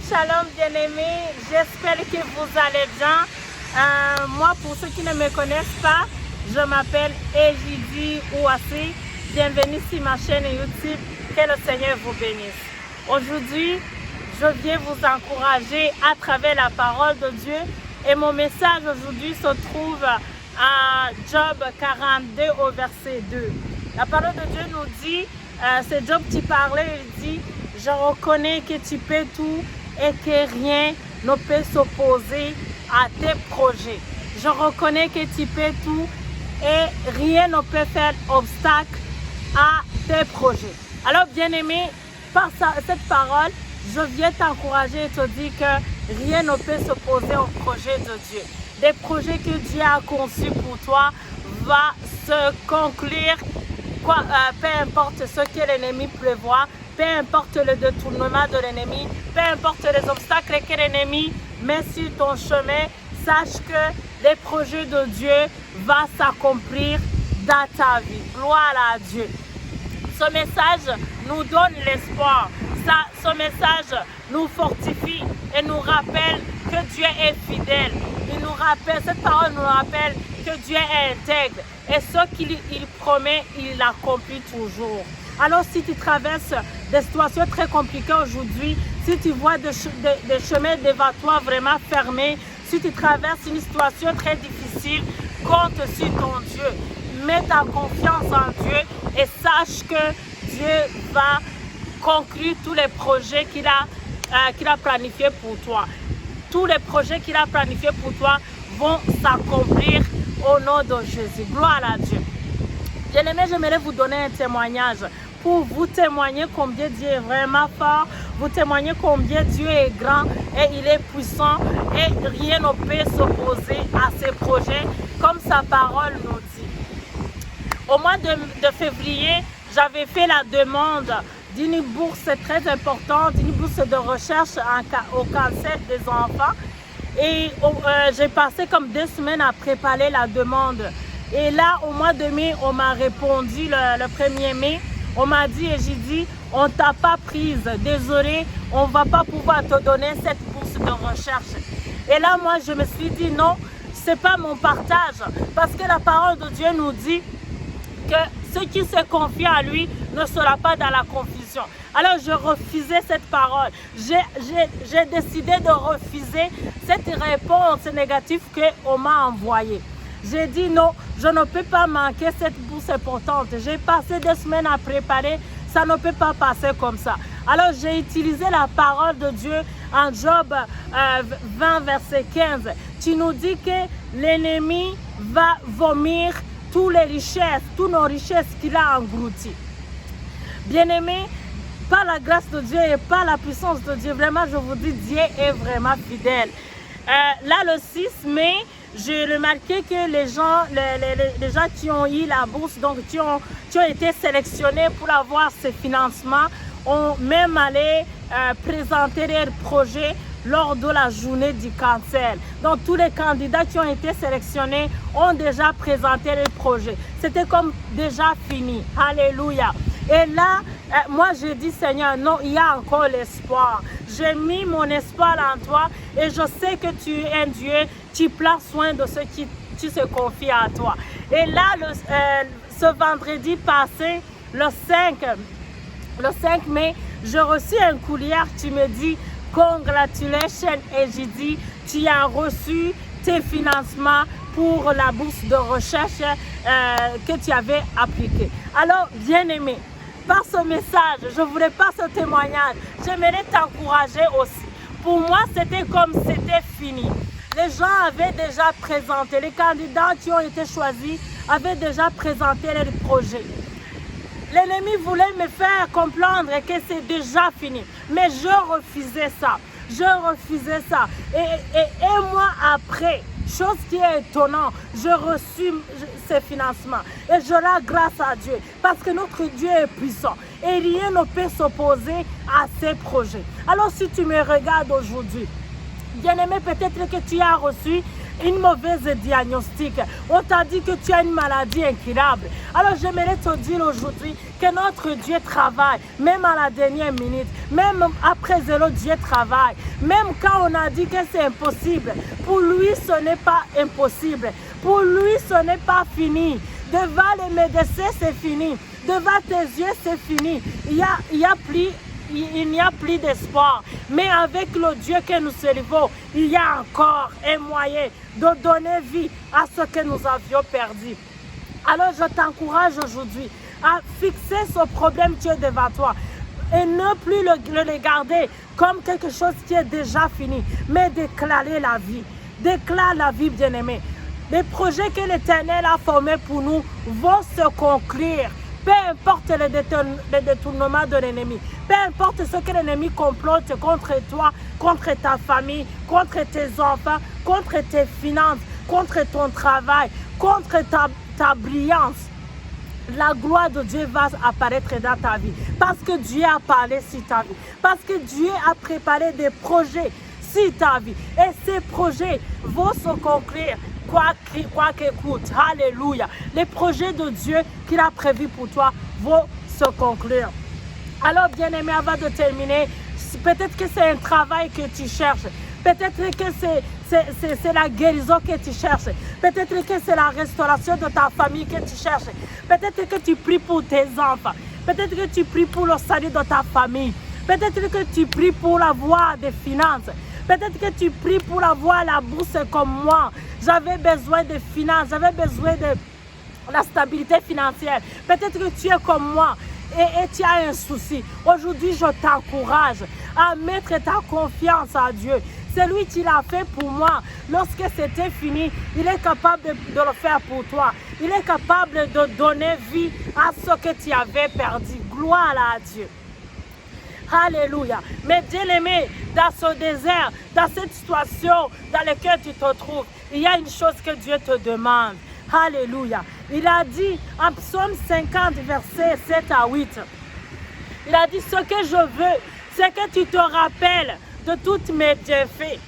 Shalom bien-aimés, j'espère que vous allez bien. Moi, pour ceux qui ne me connaissent pas, je m'appelle Ejidi Ouassi. Bienvenue sur ma chaîne YouTube, que le Seigneur vous bénisse. Aujourd'hui, je viens vous encourager à travers la parole de Dieu et mon message aujourd'hui se trouve à Job 42 au verset 2. La parole de Dieu nous dit, c'est Job qui parlait, il dit: je reconnais que tu peux tout et que rien ne peut s'opposer à tes projets. Je reconnais que tu peux tout et rien ne peut faire obstacle à tes projets. Alors bien-aimé, par cette parole, je viens t'encourager et te dire que rien ne peut s'opposer au projet de Dieu. Des projets que Dieu a conçus pour toi vont se conclure, peu importe ce que l'ennemi prévoit, peu importe le détournement de l'ennemi, peu importe les obstacles que l'ennemi met sur ton chemin, sache que les projets de Dieu vont s'accomplir dans ta vie. Gloire à Dieu. Ce message nous donne l'espoir. Ce message nous fortifie et nous rappelle que Dieu est fidèle. Cette parole nous rappelle que Dieu est intègre. Et ce qu'il promet, il l'accomplit toujours. Alors si tu traverses des situations très compliquées aujourd'hui, si tu vois des chemins devant toi vraiment fermés, si tu traverses une situation très difficile, compte sur ton Dieu. Mets ta confiance en Dieu et sache que Dieu va conclure tous les projets qu'il a planifiés pour toi. Tous les projets qu'il a planifiés pour toi vont s'accomplir au nom de Jésus. Gloire à Dieu. Bien-aimé, j'aimerais vous donner un témoignage pour vous témoigner combien Dieu est vraiment fort, vous témoigner combien Dieu est grand et il est puissant et rien ne peut s'opposer à ses projets comme sa parole nous dit. Au mois de février, j'avais fait la demande d'une bourse très importante, une bourse de recherche au cancer des enfants. Et j'ai passé comme 2 semaines à préparer la demande. Et là, au mois de mai, on m'a répondu le 1er mai. On m'a dit, et j'ai dit, on ne t'a pas prise. Désolé, on ne va pas pouvoir te donner cette bourse de recherche. Et là, moi, je me suis dit, non, ce n'est pas mon partage. Parce que la parole de Dieu nous dit que ceux qui se confient à lui ne sera pas dans la confusion. Alors je refusais cette parole. J'ai décidé de refuser cette réponse négative qu'on m'a envoyée. J'ai dit non, je ne peux pas manquer cette bourse importante. J'ai passé 2 semaines à préparer, ça ne peut pas passer comme ça. Alors j'ai utilisé la parole de Dieu en Job 20 verset 15. Tu nous dis que l'ennemi va vomir toutes nos richesses qu'il a englouties. Bien-aimés, par la grâce de Dieu et par la puissance de Dieu, vraiment je vous dis, Dieu est vraiment fidèle. Là, le 6 mai, j'ai remarqué que les gens qui ont eu la bourse, donc qui ont été sélectionnés pour avoir ces financements, ont même allé présenter leur projet lors de la journée du cancer. Donc tous les candidats qui ont été sélectionnés ont déjà présenté leur projet. C'était comme déjà fini. Alléluia. Et là, moi j'ai dit, Seigneur, non, il y a encore l'espoir. J'ai mis mon espoir en toi et je sais que tu es un Dieu, tu prends soin de ceux qui se confient à toi. Et là, ce vendredi passé, le 5 mai, j'ai reçu un courrier qui me dit: congratulations, et j'ai dit, tu as reçu tes financements pour la bourse de recherche que tu avais appliquée. Alors, bien-aimé, par ce message, je ne voulais pas ce témoignage, j'aimerais t'encourager aussi. Pour moi, c'était comme c'était fini. Les gens avaient déjà présenté, les candidats qui ont été choisis avaient déjà présenté leur projet. L'ennemi voulait me faire comprendre que c'est déjà fini. Mais je refusais ça. Et un mois après, chose qui est étonnante, j'ai reçu ces financements. Et je rends grâce à Dieu. Parce que notre Dieu est puissant. Et rien ne peut s'opposer à ses projets. Alors si tu me regardes aujourd'hui, bien-aimé, peut-être que tu as reçu une mauvaise diagnostic. On t'a dit que tu as une maladie incurable. Alors j'aimerais te dire aujourd'hui que notre Dieu travaille, même à la dernière minute, même après 0, Dieu travaille. Même quand on a dit que c'est impossible, pour lui ce n'est pas impossible. Pour lui ce n'est pas fini. Devant les médecins c'est fini. Devant tes yeux c'est fini. Il n'y a plus d'espoir. Mais avec le Dieu que nous servons, il y a encore un moyen de donner vie à ce que nous avions perdu. Alors je t'encourage aujourd'hui à fixer ce problème qui est devant toi et ne plus le regarder comme quelque chose qui est déjà fini, mais déclarer la vie. Déclare la vie, bien-aimé. Les projets que l'Éternel a formés pour nous vont se conclure. Peu importe le détournement de l'ennemi, peu importe ce que l'ennemi complote contre toi, contre ta famille, contre tes enfants, contre tes finances, contre ton travail, contre ta brillance, la gloire de Dieu va apparaître dans ta vie. Parce que Dieu a parlé sur ta vie. Parce que Dieu a préparé des projets sur ta vie. Et ces projets vont se conclure. Quoi qu'écoute, alléluia. Les projets de Dieu qu'il a prévus pour toi vont se conclure. Alors, bien-aimé, avant de terminer, peut-être que c'est un travail que tu cherches. Peut-être que c'est la guérison que tu cherches. Peut-être que c'est la restauration de ta famille que tu cherches. Peut-être que tu pries pour tes enfants. Peut-être que tu pries pour le salut de ta famille. Peut-être que tu pries pour avoir des finances. Peut-être que tu pries pour avoir la bourse comme moi. J'avais besoin de finances, j'avais besoin de la stabilité financière. Peut-être que tu es comme moi et tu as un souci. Aujourd'hui, je t'encourage à mettre ta confiance à Dieu. C'est lui qui l'a fait pour moi. Lorsque c'était fini, il est capable de le faire pour toi. Il est capable de donner vie à ce que tu avais perdu. Gloire à Dieu. Alléluia. Mais bien-aimé, dans ce désert, dans cette situation dans laquelle tu te trouves, il y a une chose que Dieu te demande. Alléluia. Il a dit en Psaume 50, versets 7 à 8. Il a dit, ce que je veux, c'est que tu te rappelles de toutes mes bienfaits.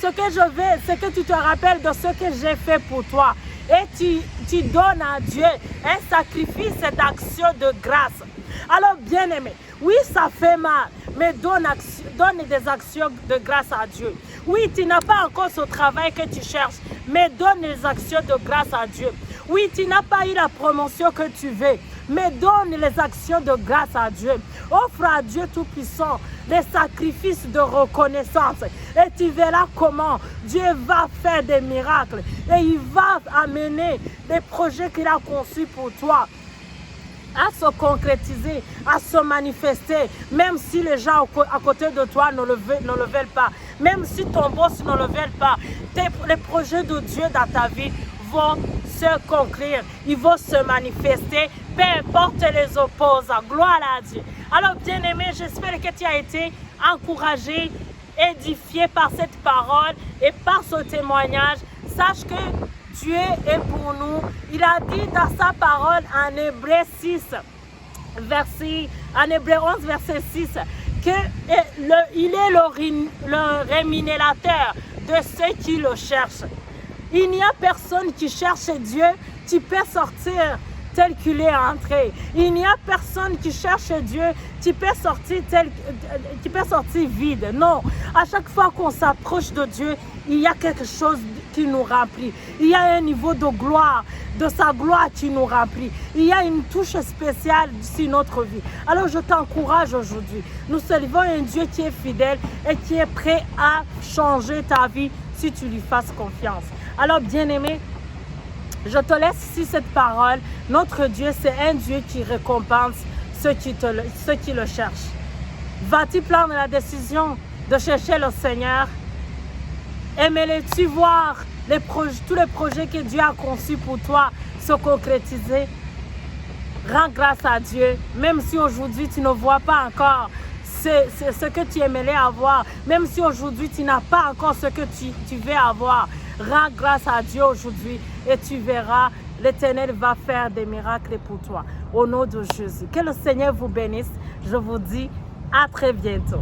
Ce que je veux, c'est que tu te rappelles de ce que j'ai fait pour toi. Et tu donnes à Dieu un sacrifice d'action de grâce. Alors, bien-aimé, oui, ça fait mal, mais donne des actions de grâce à Dieu. Oui, tu n'as pas encore ce travail que tu cherches, mais donne des actions de grâce à Dieu. Oui, tu n'as pas eu la promotion que tu veux, mais donne les actions de grâce à Dieu. Offre à Dieu Tout-Puissant les sacrifices de reconnaissance. Et tu verras comment Dieu va faire des miracles. Et il va amener des projets qu'il a conçus pour toi à se concrétiser, à se manifester, même si les gens à côté de toi ne le veulent pas, même si ton boss ne le veut pas, les projets de Dieu dans ta vie vont se conclure, ils vont se manifester, peu importe les opposants. Gloire à Dieu. Alors, bien-aimé, j'espère que tu as été encouragé, édifié par cette parole et par ce témoignage. Sache que Dieu est pour nous. Il a dit dans sa parole en Hébreu 11, verset 6, qu'il est le rémunérateur de ceux qui le cherchent. Il n'y a personne qui cherche Dieu qui peut sortir tel qu'il est entré. Il n'y a personne qui cherche Dieu qui peut sortir vide. Non, à chaque fois qu'on s'approche de Dieu, il y a quelque chose qui nous remplit. Il y a un niveau de gloire, de sa gloire qui nous remplit. Il y a une touche spéciale sur notre vie. Alors je t'encourage aujourd'hui. Nous servons un Dieu qui est fidèle et qui est prêt à changer ta vie si tu lui fasses confiance. Alors bien-aimé, je te laisse ici cette parole. Notre Dieu, c'est un Dieu qui récompense ceux qui le cherchent. Vas-tu prendre la décision de chercher le Seigneur? Aimerais-tu voir tous les projets que Dieu a conçus pour toi se concrétiser? Rends grâce à Dieu, même si aujourd'hui tu ne vois pas encore ce que tu aimerais avoir, même si aujourd'hui tu n'as pas encore ce que tu veux avoir. Rends grâce à Dieu aujourd'hui et tu verras, l'Éternel va faire des miracles pour toi. Au nom de Jésus. Que le Seigneur vous bénisse. Je vous dis à très bientôt.